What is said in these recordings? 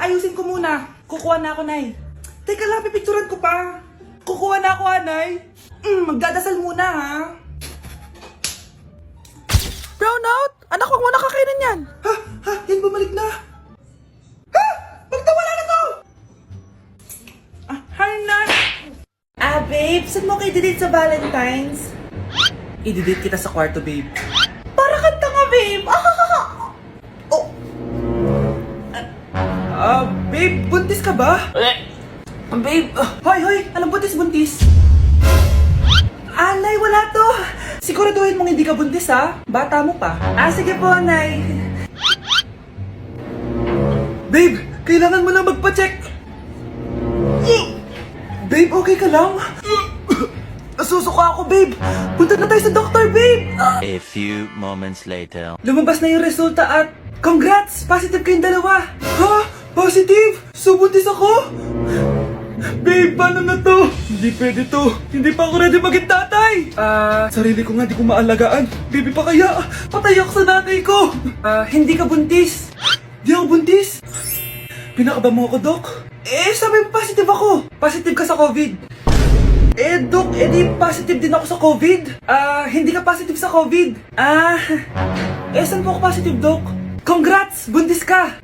ayusin ko muna. Kukuha na ako, Nay. Teka lang, pipicturan ko pa. Kukuha na ako, Nay. Magdadasal muna, ha? Brownout! Anak, wag mo nakakainin yan! Ha? Yan bumalik na! Ha? Magtawala na to! Hi, Nay! Babe, saan mo kayo didate sa Valentine's? I-didate kita sa kwarto, babe. Para kanta nga, babe! Oh! Babe, buntis ka ba? Babe, hoy! Anong buntis? Nay, wala to! Siguraduhin mong hindi ka buntis, ha? Bata mo pa. Sige po, Nay. Babe, kailangan mo na magpa-check. Babe, okay ka lang? Nasusuka ako, babe. Punta na tayo sa doktor, babe. A few moments later. Lumabas na yung resulta at congrats! Positive kayong dalawa. Ha? Positive? So, buntis ako? Babe, paano na to? Hindi pwede to. Hindi pa ako ready maging tatay. Sarili ko nga di ko maalagaan. Baby pa kaya? Patay ako sa nanay ko. Hindi ka buntis. Di ako buntis? Pinakaba mo ako, Dok? Sabi mo positive ako. Positive ka sa COVID. Dok, di positive din ako sa COVID. Hindi ka positive sa COVID. Saan po ako positive, Dok? Congrats! Buntis ka!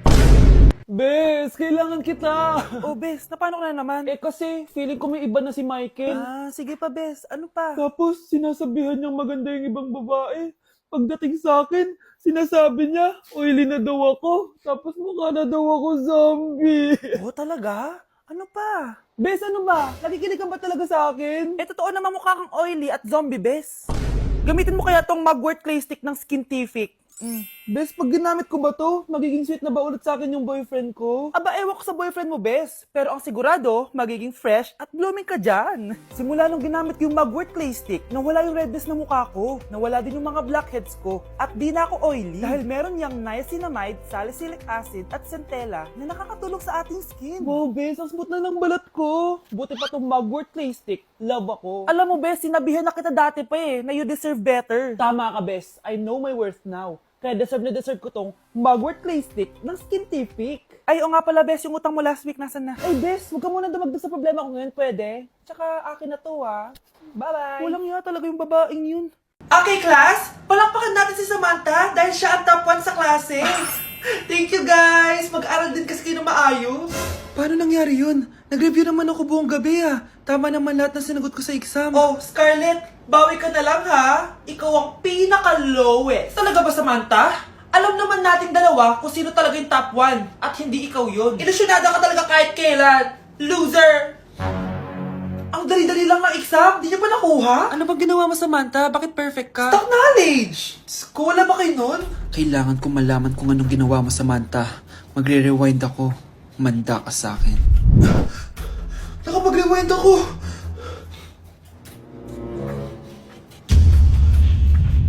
Bes, kailangan kita. Bes, paano ka na naman? Kasi feeling ko may iba na si Michael. Sige pa, Bes. Ano pa? Tapos sinasabihan niyang maganda yung ibang babae. Pagdating sa akin, sinasabi niya, oily na daw ako. Tapos mukha na daw ako zombie. Talaga? Ano pa? Bes, ano ba? Nakikinig ka ba talaga sa akin? Totoo naman mukha kang oily at zombie, Bes. Gamitin mo kaya tong Mugwort Clay Stick ng Skintific. Bes, pag ginamit ko ba to, magiging sweet na ba ulit sa akin yung boyfriend ko? Ewan ko sa boyfriend mo, Bes. Pero ang sigurado, magiging fresh at blooming ka dyan. Simula nung ginamit yung Mugwort Clay Stick, nawala yung redness na mukha ko. Nawala din yung mga blackheads ko. At di na ako oily. Dahil meron niyang niacinamide, salicylic acid, at centella na nakakatulong sa ating skin. Wow, Bes, ang smooth na ng balat ko. Buti pa tong Mugwort Clay Stick. Love ako. Alam mo, Bes, sinabihan na kita dati pa na you deserve better. Tama ka, Bes. I know my worth now. Kaya deserve ko tong Mugwort Clay Stick ng Skintific. O nga pala, Bes, yung utang mo last week, nasan na? Bes, huwag ka muna dumagdag sa problema ko ngayon, pwede? Tsaka akin na to, ha? Bye-bye! Walang iya talaga yung babaeng yun. Okay, class! Palakpakan natin si Samantha dahil siya ang top 1 sa klase. Thank you, guys! Mag-aral din kasi kayo na maayos. Paano nangyari yun? Nag-review naman ako buong gabi, Tama naman lahat ng sinagot ko sa exam. Scarlett! Bawi ka na lang, ha? Ikaw ang pinaka-lowest. Talaga ba, Samantha? Alam naman nating dalawa kung sino talaga yung top 1 at hindi ikaw yun. Ilusyonada ka talaga kahit kailan. Loser! Ang dali-dali lang ng exam, di niyo pa nakuha? Ano bang ginawa mo, Samantha? Bakit perfect ka? Stock knowledge! Wala ba kayo nun? Kailangan ko malaman kung anong ginawa mo, Samantha. Magre-rewind ako. Manda ka sa akin. Nakapag-rewind ako!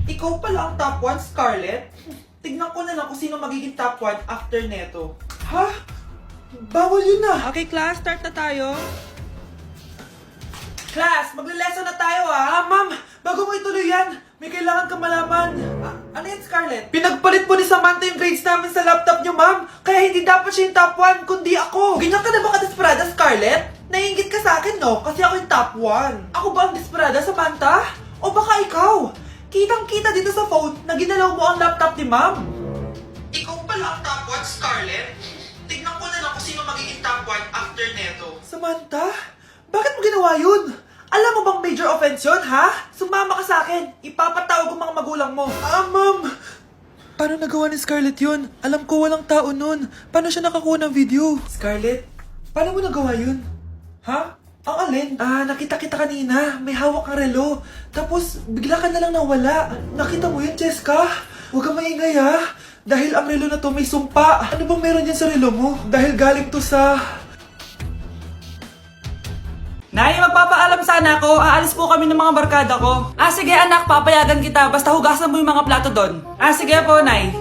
Ikaw pala ang top 1, Scarlett? Tignan ko na lang kung sino magiging top 1 after neto. Ha? Bawal yun na! Okay, class, start na tayo. Class, magle-lesson na tayo, Ma'am, bago mo ituloy yan, may kailangan ka malaman. Ano yan, Scarlett? Pinagpalit po ni Samantha yung grades namin sa laptop niyo, ma'am. Kaya hindi dapat siya yung top 1, kundi ako. Ganyan ka na ba ka-desperada, Scarlett? Naiingit ka sa akin, no? Kasi ako yung top 1. Ako ba ang desperada, Samantha? O baka ikaw? Kitang-kita dito sa phone na ginalaw mo ang laptop ni ma'am. Ikaw pala ang top 1, Scarlett? Tignan ko na lang kung sino magiging top 1 after neto. Samantha? Bakit mo ginawa yun? Alam mo bang major offense yun, ha? Sumama ka sa akin. Ipapatawag ang mga magulang mo. Ma'am! Paano nagawa ni Scarlett yun? Alam ko walang tao nun. Paano siya nakakuha ng video? Scarlett, paano mo nagawa yun? Ha? Ang alin? Nakita kita kanina. May hawak kang relo. Tapos, bigla ka na lang nawala. Nakita mo yun, Cheska? Huwag kang maingay, ha? Dahil ang relo na to may sumpa. Ano bang meron yan sa relo mo? Dahil galing to sa... Nay, magpapaalam sana ako. Aalis po kami ng mga barkada ko. Sige anak, papayagan kita. Basta hugasan mo yung mga plato doon. Sige po, Nay.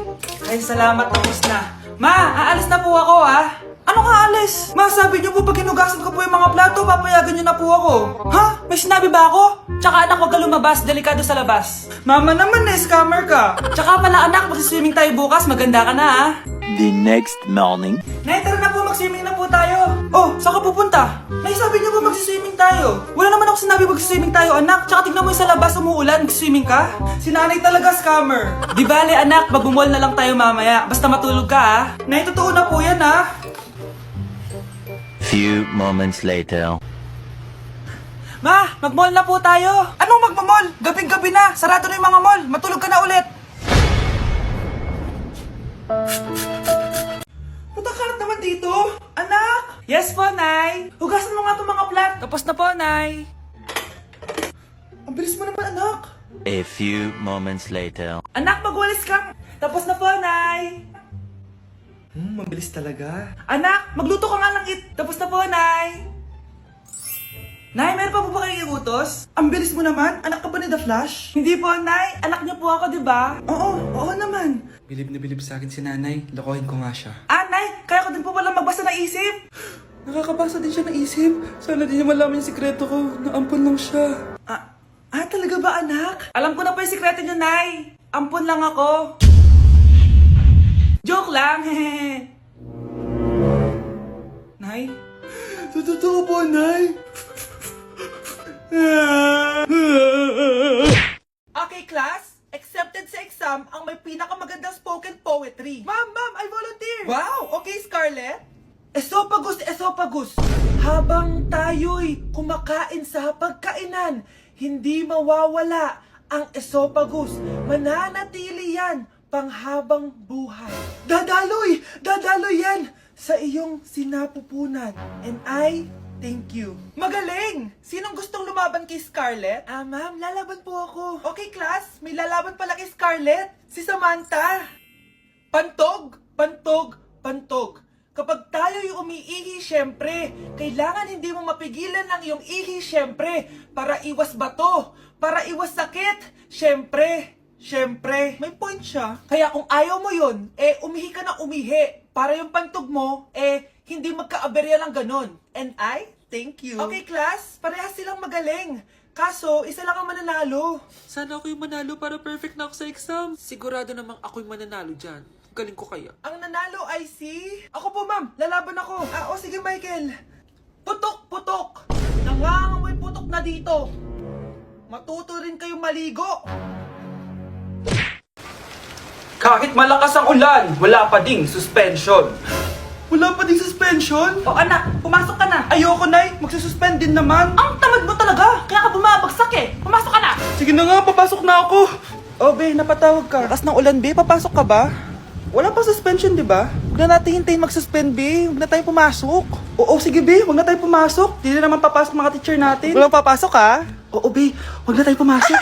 Ay, salamat, tapos na. Ma, aalis na po ako, Ano nga alis? Ma, sabi niyo po pag hinugasan ko po yung mga plato, papayagan niyo na po ako. Ha? May sinabi ba ako? Tsaka anak, huwag ka lumabas. Delikado sa labas. Mama naman, scammer ka. Tsaka pala anak, magsiswimming tayo bukas. Maganda ka na, The next morning. Nay, tara na po mag-swimming na po tayo. Oh, saan ka pupunta? Nay, sabi niyo ba mag-swimming tayo? Wala naman ako sinabi mag-swimming tayo, anak. Tsaka tignan mo yung sa labas, umuulan, mag-swimming ka? Si nanay talaga scammer. Di bale, anak, mag-mall na lang tayo mamaya. Basta matulog ka, ha? Nay, totoo na po yan, ha? Few moments later. Ma, mag-mall na po tayo. Anong magmamall? Gabing-gabi na. Sarado na yung mga mall. Matulog ka na ulit. Matakalat naman dito. Anak! Yes po, Nay. Hugasan mo nga itong mga plat. Tapos na po, Nay. Ang bilis mo naman, anak. A few moments later. Anak, magwalis ka. Tapos na po, Nay. Mabilis talaga. Anak, magluto ka nga ng Tapos na po, Nay. Nay, meron pa po ba kayong iutos? Ang bilis mo naman. Anak ka ba ni The Flash? Hindi po, Nay. Anak niyo po ako, di ba? Oo naman. Bilib na bilib sa akin si nanay. Lokohin ko nga siya. Nay, kaya ko din po pala magbasa ng isip. Nakakabasa din siya ng isip. Sana din niya malaman yung sikreto ko. Naampon lang siya. Talaga ba, anak? Alam ko na po yung sikreto niyo, Nay. Ampon lang ako. Joke lang, hehe. Nay? Totoo po, Nay. Okay, class. Accepted sa exam ang may pinakamagandang spoken poetry. Ma'am, I volunteer. Wow, okay, Scarlett. Esophagus. Habang tayo'y kumakain sa pagkainan, hindi mawawala ang esophagus. Mananatili yan panghabang buhay. Dadaloy yan sa iyong sinapupunan. And I thank you. Magaling! Sinong gustong lumaban kay Scarlett? Ma'am, lalaban po ako. Okay, class. May lalaban pala kay Scarlett. Si Samantha. Pantog. Kapag tayo'y umiihi, syempre, kailangan hindi mo mapigilan ang iyong ihi, syempre, para iwas bato, para iwas sakit, syempre, may point siya. Kaya kung ayaw mo yun, umihi ka na umihi, para yung pantog mo, hindi magka-aberya lang ganon. And I thank you. Okay, class, parehas silang magaling. Kaso, isa lang ang mananalo. Sana ako yung manalo para perfect na ako sa exam. Sigurado namang ako yung mananalo dyan. Galing ko kaya. Ang nanalo ay si... Ako po, ma'am. Lalaban ako. Sige, Michael. Putok. Nangangamoy putok na dito. Matuto rin kayong maligo. Kahit malakas ang ulan, wala pa ding suspension. Wala pa ding suspension? O anak, pumasok ka na. Ayoko, Nay. Magsususpend din naman. Ang tamad mo talaga. Kaya ka bumabagsak eh. Pumasok ka na. Sige na nga, papasok na ako. Be, napatawag ka. Lakas ng ulan, Be. Papasok ka ba? Wala pa suspension, di ba? Huwag na natin hintayin mag-suspend, Be. Huwag na tayo pumasok. Oo, sige, Be. Huwag na tayo pumasok. Hindi na naman papasok mga teacher natin. Walang papasok, ha? Oo, Be. Huwag na tayo pumasok.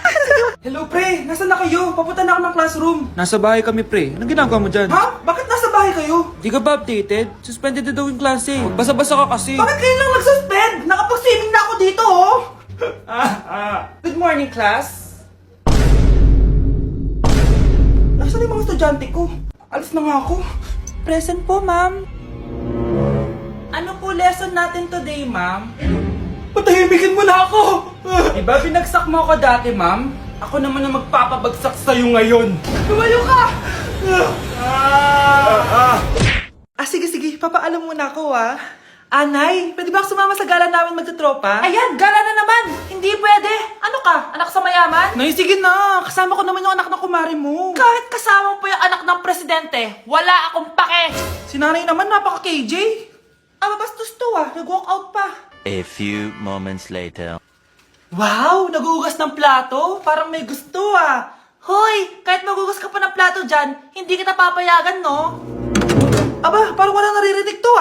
Hello, pre. Nasaan na kayo? Papunta na ako ng classroom. Nasa bahay kami, pre. Anong ginagawa mo dyan? Ha? Bakit nasa bahay kayo? Di ka ba updated? Suspended na daw yung klase. Basa-basa ka kasi. Bakit kayo lang nag-suspend? Nakapag-swimming na ako dito, oh. Good morning, class. Nasaan yung mga estudyante ko? Alis na nga ako. Present po, ma'am. Ano po lesson natin today, ma'am? Patahimikin mo na ako! Diba binagsak mo ako dati, ma'am? Ako naman ang magpapabagsak sa'yo ngayon. Tumayo ka! Sige. Papaalam muna ako, Nay, pwede ba ako sumama sa gala namin magtutropa? Ayan, gala na naman! Hindi pwede! Ano ka? Anak sa mayaman? Nay, sige na! Kasama ko naman yung anak ng kumari mo. Kahit kasama mo pa yung anak ng presidente, wala akong pake! Si nanay naman, napaka-KJ. Mabastos to, nag-walk out pa. A few moments later. Wow! Nagugas ng plato? Parang may gusto, Hoy! Kahit magugas ka pa ng plato dyan, hindi kita papayagan, no? Aba, parang wala naririnig to,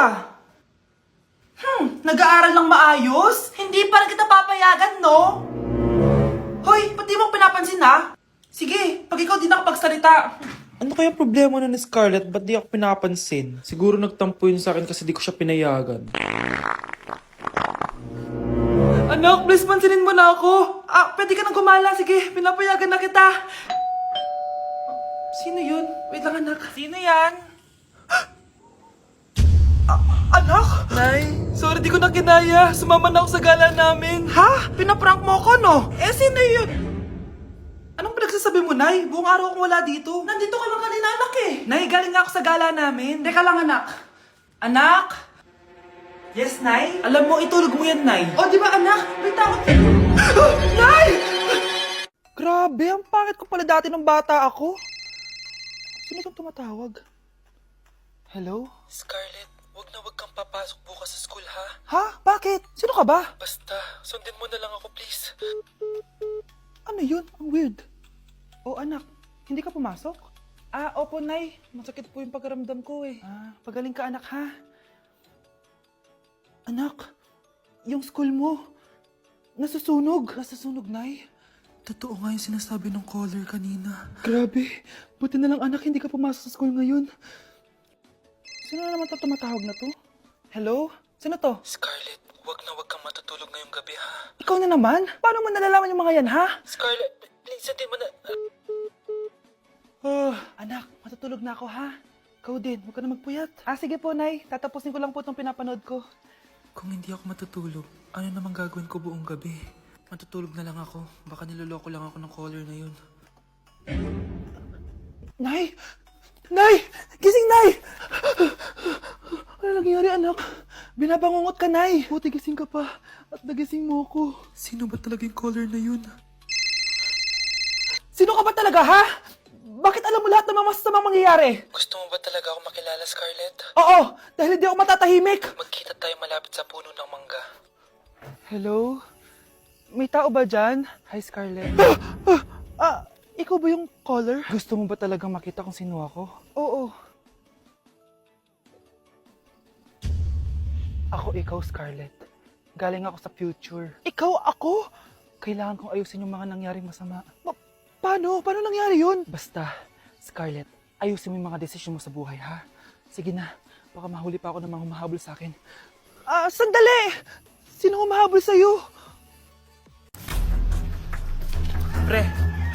nag-aaral ng maayos? Hindi pa rin kita papayagan, no? Hoy, pati mo pinapansin, Sige, pag ikaw di nakapagsalita. Ano kaya problema na ni Scarlett? Ba't di ako pinapansin? Siguro nagtampo yun sa akin kasi di ko siya pinayagan. Anak, please pansinin mo na ako. Pwede ka nang gumala. Sige, pinapayagan na kita. Sino yun? Wait lang, anak. Sino yan? Anak? Nay, sorry di ko na kinaya. Sumama na ako sa gala namin. Ha? Pinaprank mo ko, no? Sino yun? Anong pinagsasabi mo, Nay? Buong araw akong wala dito. Nandito ka lang kanina, anak, Nay, galing nga ako sa gala namin. Teka lang, anak. Anak? Yes, Nay? Alam mo, itulog mo yan, Nay. O, di ba anak? May takot. Nay! Grabe, ang pangit ko pala dati nung bata ako. Sino itong tumatawag? Hello? Scarlett, wag na wag kang papasok bukas sa school, ha? Ha? Bakit? Sino ka ba? Basta, sundin mo na lang ako, please. Ano yun? Ang weird. Oh, anak, hindi ka pumasok? Ah, opo, Nay. Masakit po yung pagkaramdam ko eh. Ah, pagaling ka, anak, ha? Anak, yung school mo, nasusunog. Nasusunog, Nay? Totoo nga yung sinasabi ng caller kanina. Grabe. Buti na lang, anak, hindi ka pumasok sa school ngayon. Sino na naman tumatawag na to? Hello? Sino to? Scarlett, wag na wag kang matutulog ngayong gabi, ha? Ikaw na naman? Paano mo nalalaman yung mga yan, ha? Scarlett, please, hindi mo na... anak, matutulog na ako, ha? Ikaw din, huwag ka na magpuyat. Ah, sige po, Nay. Tatapusin ko lang po itong pinapanood ko. Kung hindi ako matutulog, ano namang gagawin ko buong gabi? Matutulog na lang ako. Baka niloloko lang ako ng caller na yun. Nay! Nay! Gising, Nay! Ano nangyari, anak? Binabangungot ka, Nay! Buti gising ka pa. At nagising mo ako. Sino ba talaga yung caller na yun? Sino ka ba talaga, ha? Bakit alam mo lahat ng mga masasamang mangyayari? Gusto mo ba talaga ako makilala, Scarlett? Oo! Dahil hindi ako matatahimik! Magkita tayo malapit sa puno ng mangga. Hello? May tao ba dyan? Hi, Scarlett. Ikaw ba yung caller? Gusto mo ba talagang makita kung sino ako? Oo. Ako ikaw, Scarlett. Galing ako sa future. Ikaw ako? Kailangan kong ayusin yung mga nangyaring masama. Paano? Paano nangyari yun? Basta, Scarlett, ayusin mo yung mga desisyon mo sa buhay, ha? Sige na, baka mahuli pa ako ng mga humahabol sa akin. Sandali! Sino humahabol sa'yo? Pre,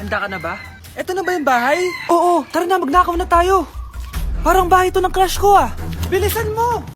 handa ka na ba? Eto na ba yung bahay? Oo, tara na, magnakaw na tayo. Parang bahay to ng crush ko, ah. Bilisan mo!